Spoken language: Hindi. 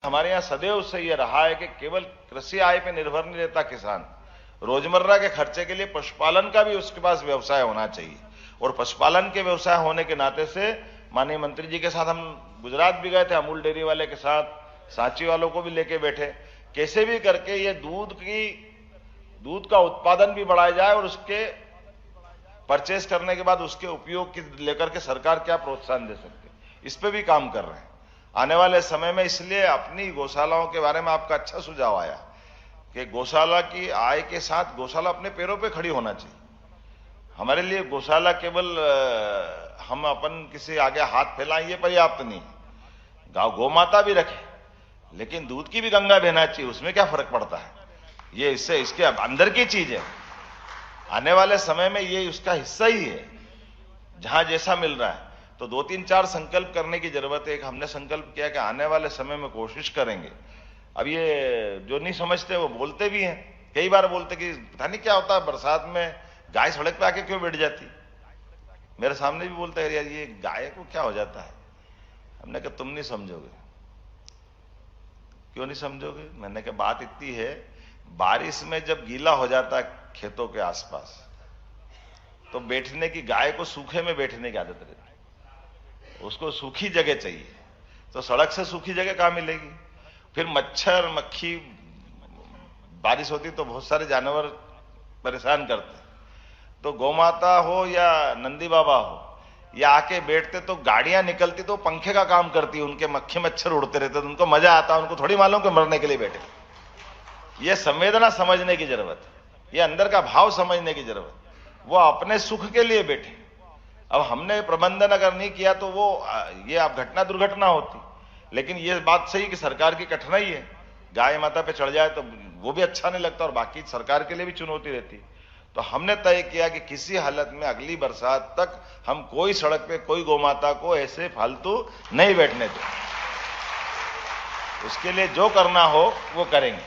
हमारे यहाँ सदैव से ये रहा है कि केवल कृषि आय पे निर्भर नहीं रहता किसान, रोजमर्रा के खर्चे के लिए पशुपालन का भी उसके पास व्यवसाय होना चाहिए। और पशुपालन के व्यवसाय होने के नाते से माननीय मंत्री जी के साथ हम गुजरात भी गए थे, अमूल डेयरी वाले के साथ, सांची वालों को भी लेके बैठे, कैसे भी करके ये दूध का उत्पादन भी बढ़ाया जाए और उसके परचेस करने के बाद उसके उपयोग की लेकर के सरकार क्या प्रोत्साहन दे सकती है, इस पे भी काम कर रहे हैं आने वाले समय में। इसलिए अपनी गौशालाओं के बारे में आपका अच्छा सुझाव आया कि गौशाला की आय के साथ गौशाला अपने पैरों पे खड़ी होना चाहिए। हमारे लिए गौशाला केवल हम अपन किसी आगे हाथ फैलाएं ये पर्याप्त नहीं। गौ माता भी रखे, लेकिन दूध की भी गंगा बहना चाहिए, उसमें क्या फर्क पड़ता है? ये इसके अंदर की चीज है। आने वाले समय में ये उसका हिस्सा ही है, जहां जैसा मिल रहा है। तो 2-3-4 संकल्प करने की जरूरत है। एक हमने संकल्प किया कि आने वाले समय में कोशिश करेंगे। अब ये जो नहीं समझते वो बोलते भी हैं, कई बार बोलते कि पता नहीं क्या होता है बरसात में गाय सड़क पे आके क्यों बैठ जाती। मेरे सामने भी बोलते हैं यार ये गाय को क्या हो जाता है। हमने कहा तुम नहीं समझोगे। क्यों नहीं समझोगे? मैंने कहा बात इतनी है, बारिश में जब गीला हो जाता है खेतों के आसपास तो बैठने की, गाय को सूखे में बैठने की आदत रहती है, उसको सूखी जगह चाहिए। तो सड़क से सूखी जगह कहां मिलेगी? फिर मच्छर मक्खी, बारिश होती तो बहुत सारे जानवर परेशान करते। तो गौमाता हो या नंदी बाबा हो, या आके बैठते तो गाड़ियां निकलती तो पंखे का काम करती, उनके मक्खी मच्छर उड़ते रहते तो उनको मजा आता। उनको थोड़ी मालूम कि मरने के लिए बैठे। यह संवेदना समझने की जरूरत है, यह अंदर का भाव समझने की जरूरत है। वो अपने सुख के लिए बैठे। अब हमने प्रबंधन अगर नहीं किया तो वो ये अब घटना दुर्घटना होती। लेकिन ये बात सही कि सरकार की कठिनाई है, गाय माता पे चढ़ जाए तो वो भी अच्छा नहीं लगता और बाकी सरकार के लिए भी चुनौती रहती। तो हमने तय किया कि किसी हालत में अगली बरसात तक हम कोई सड़क पे कोई गौमाता को ऐसे फालतू नहीं बैठने दें। उसके लिए जो करना हो वो करेंगे।